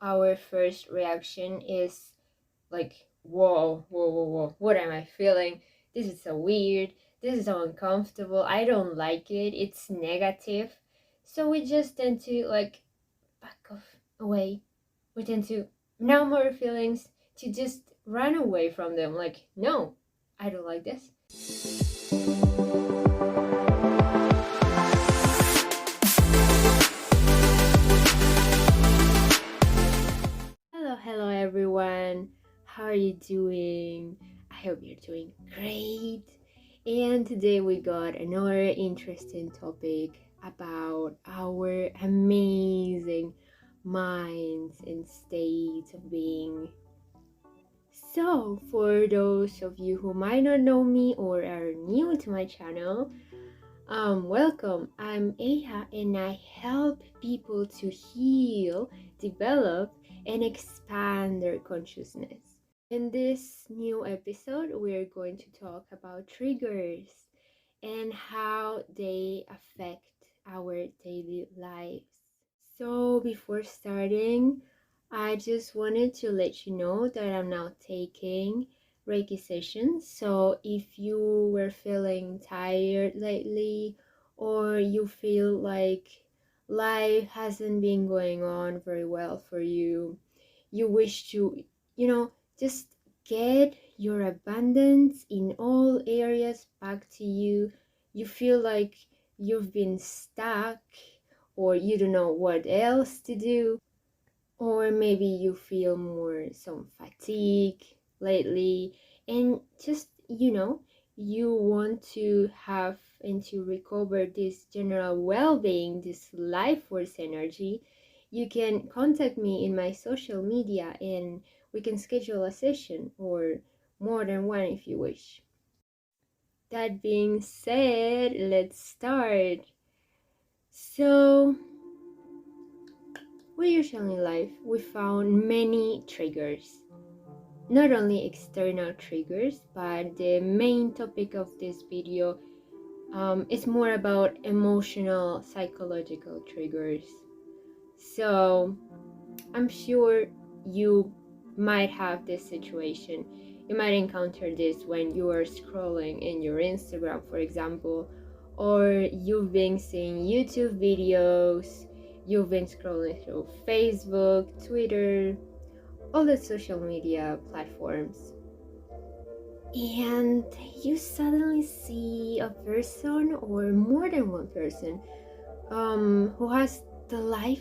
our first reaction is like, whoa, whoa, whoa, whoa, what am I feeling? This is so weird. This is so uncomfortable. I don't like it. It's negative. So we just tend to like back off away. We tend to numb our feelings, to just run away from them. Like, no, I don't like this. Hello everyone. How are you doing? I hope you're doing great. And today we got another interesting topic about our amazing minds and state of being. So, for those of you who might not know me or are new to my channel, welcome. I'm Eha and I help people to heal, develop, and expand their consciousness. In this new episode, we're going to talk about triggers and how they affect our daily lives. So, before starting, I just wanted to let you know that I'm now taking Reiki sessions. So, if you were feeling tired lately or you feel like life hasn't been going on very well for you, you wish to, just get your abundance in all areas back to you. You feel like you've been stuck or you don't know what else to do, or maybe you feel more some fatigue lately and just you want to have and to recover this general well-being, this life force energy. You can contact me in my social media and we can schedule a session or more than one if you wish. That being said, let's start. So we usually in life we found many triggers, not only external triggers, but the main topic of this video is more about emotional psychological triggers. So I'm sure you might have this situation. You might encounter this when you are scrolling in your Instagram, for example, or you've been seeing YouTube videos, you've been scrolling through Facebook, Twitter, all the social media platforms, and you suddenly see a person or more than one person who has the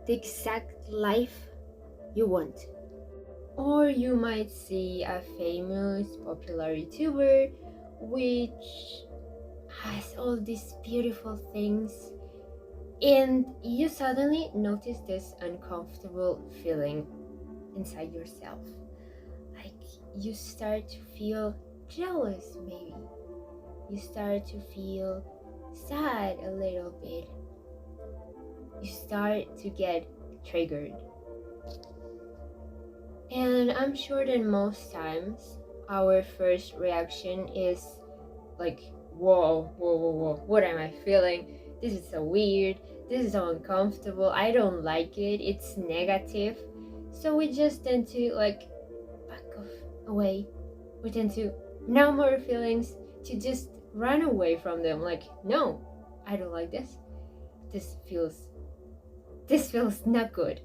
exact life you want. Or you might see a famous popular YouTuber which has all these beautiful things, and you suddenly notice this uncomfortable feeling inside yourself. Like you start to feel jealous, maybe. You start to feel sad a little bit. You start to get triggered. And I'm sure that most times our first reaction is like, whoa, whoa, whoa, whoa, what am I feeling? This is so weird. This is so uncomfortable. I don't like it. It's negative. So we just tend to like back off away. We tend to numb our feelings, to just run away from them. Like, no, I don't like this. This feels not good.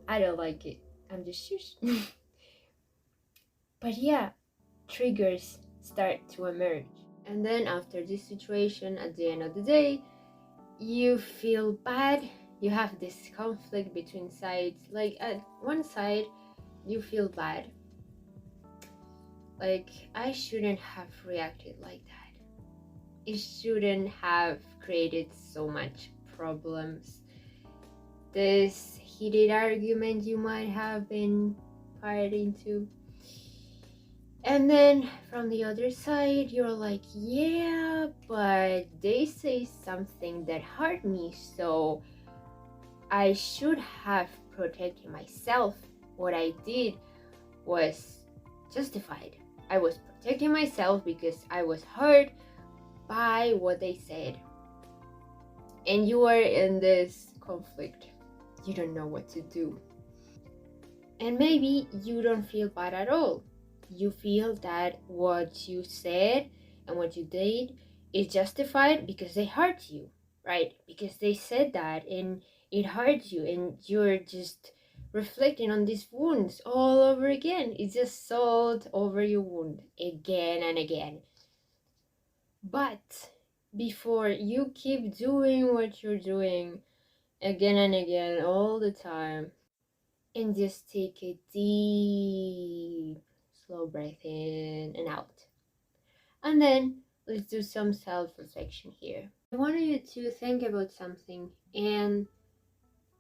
I don't like it. I'm just shush. But yeah, triggers start to emerge. And then after this situation, at the end of the day, you feel bad. You have this conflict between sides. Like at one side, you feel bad. Like, I shouldn't have reacted like that. It shouldn't have created so much problems. This heated argument you might have been part into. And then from the other side, you're like, yeah, but they say something that hurt me, so I should have protected myself. What I did was justified. I was protecting myself because I was hurt by what they said. And you are in this conflict. You don't know what to do. And maybe you don't feel bad at all. You feel that what you said and what you did is justified because they hurt you, right? Because they said that and it hurt you, and you're just reflecting on these wounds all over again. It's just salt over your wound again and again. But before you keep doing what you're doing again and again all the time, and just take a deep, slow breath in and out. And then let's do some self reflection here. I want you to think about something, and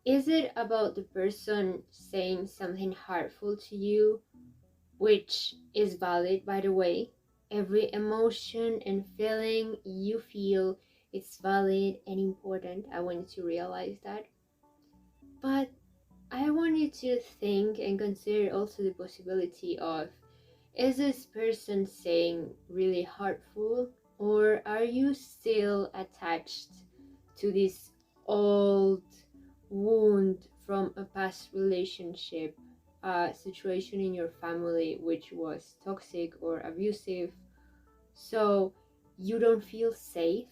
is it about the person saying something hurtful to you, which is valid, by the way? Every emotion and feeling you feel is valid and important. I want you to realize that. But I want you to think and consider also the possibility of, is this person saying really hurtful, or are you still attached to this old wound from a past relationship, a situation in your family which was toxic or abusive? So you don't feel safe,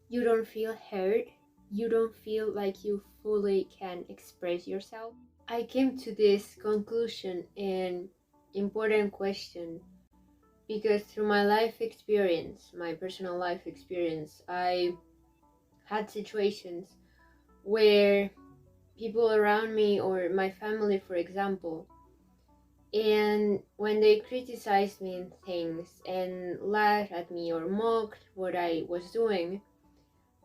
you don't feel heard, you don't feel like you fully can express yourself. I came to this conclusion and important question because through my life experience, my personal life experience, I had situations where people around me or my family, for example, and when they criticized me in things and laughed at me or mocked what I was doing,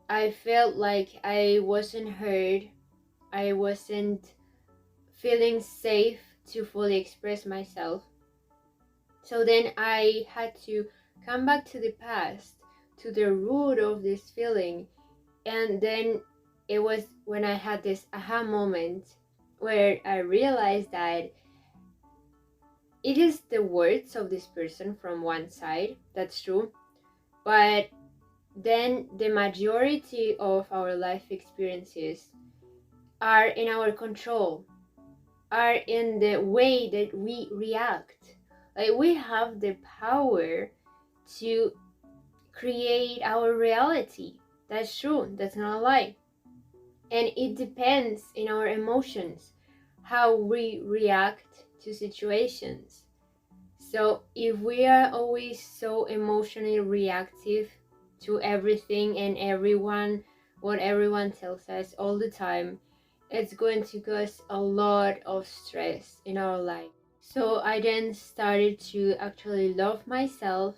I felt like I wasn't heard, I wasn't feeling safe to fully express myself. So then I had to come back to the past, to the root of this feeling. And then it was when I had this aha moment where I realized that it is the words of this person from one side, that's true. But then the majority of our life experiences are in our control, are in the way that we react. Like we have the power to create our reality. That's true, that's not a lie. And it depends in our emotions, how we react to situations. So if we are always so emotionally reactive to everything and everyone, what everyone tells us all the time, it's going to cause a lot of stress in our life. So I then started to actually love myself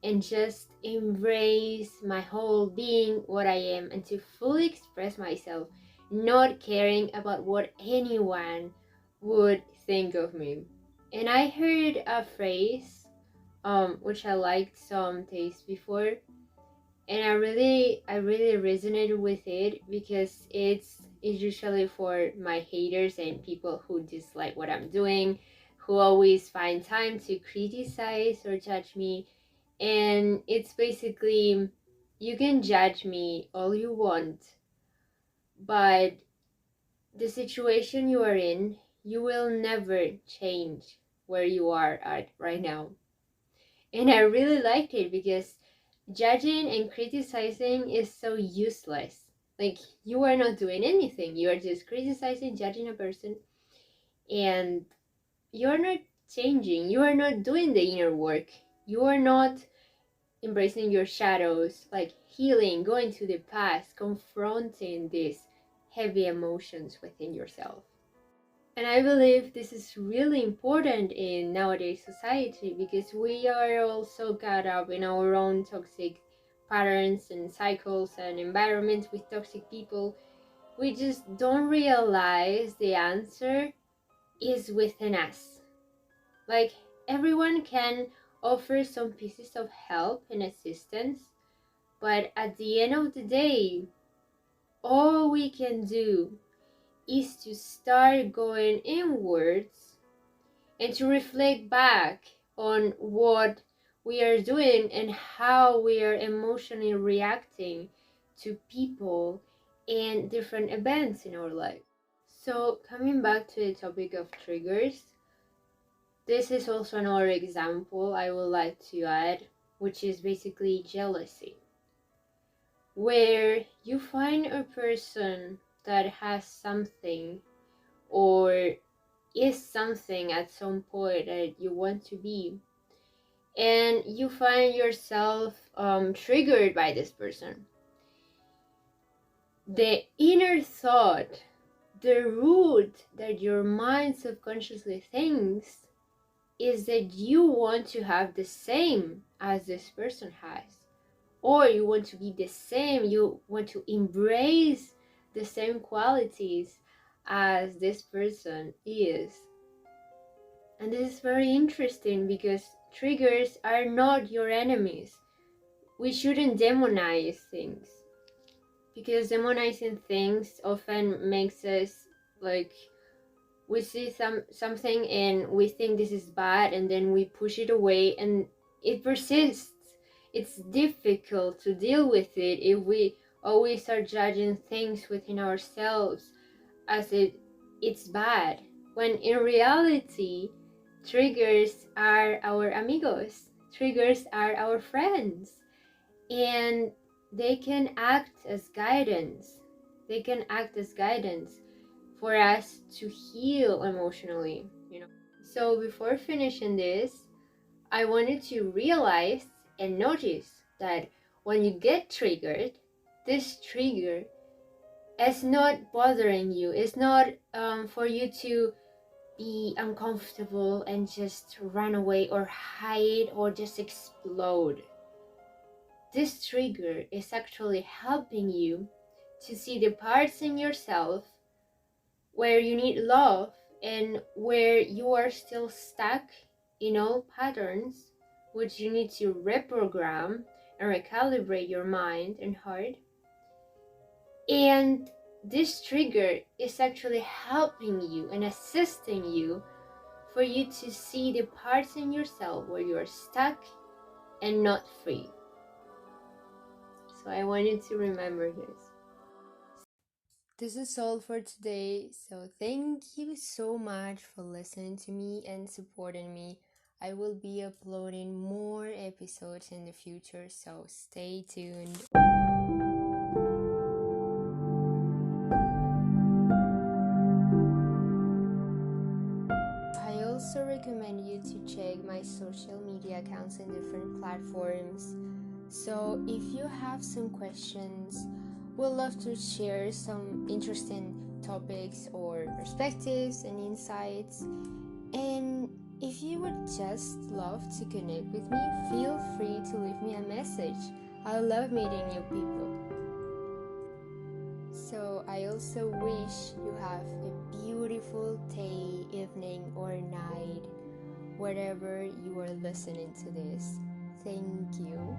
and just embrace my whole being, what I am, and to fully express myself, not caring about what anyone would think of me. And I heard a phrase, which I liked some days before, and I really resonated with it because it's usually for my haters and people who dislike what I'm doing, who always find time to criticize or judge me. And it's basically, you can judge me all you want, but the situation you are in, you will never change where you are at right now. And I really liked it because judging and criticizing is so useless. Like, you are not doing anything, you are just criticizing, judging a person, and you're not changing, you are not doing the inner work, you are not embracing your shadows, like healing, going to the past, confronting these heavy emotions within yourself. And I believe this is really important in nowadays society because we are all so caught up in our own toxic patterns and cycles and environments with toxic people. We just don't realize the answer is within us. Like, everyone can offer some pieces of help and assistance, but at the end of the day, all we can do is to start going inwards and to reflect back on what we are doing and how we are emotionally reacting to people and different events in our life. So, coming back to the topic of triggers, this is also another example I would like to add, which is basically jealousy, where you find a person that has something or is something at some point that you want to be, and you find yourself triggered by this person. The inner thought, the root that your mind subconsciously thinks, is that you want to have the same as this person has, or you want to be the same, you want to embrace the same qualities as this person is. And this is very interesting because triggers are not your enemies. We shouldn't demonize things, because demonizing things often makes us like, we see something and we think this is bad, and then we push it away and it persists. It's difficult to deal with it if we always are judging things within ourselves as it's bad, when in reality triggers are our amigos, triggers are our friends, and they can act as guidance. They can act as guidance for us to heal emotionally, So before finishing this, I wanted to realize and notice that when you get triggered, this trigger is not bothering you. It's not for you to be uncomfortable and just run away or hide or just explode. This trigger is actually helping you to see the parts in yourself where you need love and where you are still stuck in old patterns, which you need to reprogram and recalibrate your mind and heart. And this trigger is actually helping you and assisting you for you to see the parts in yourself where you are stuck and not free. So I wanted to remember this. This is all for today. So thank you so much for listening to me and supporting me. I will be uploading more episodes in the future, so stay tuned. I also recommend you to check my social media accounts in different platforms. So if you have some questions, we'd love to share some interesting topics or perspectives and insights. And if you would just love to connect with me, feel free to leave me a message. I love meeting new people. So I also wish you have a beautiful day, evening, or night, wherever you are listening to this. Thank you.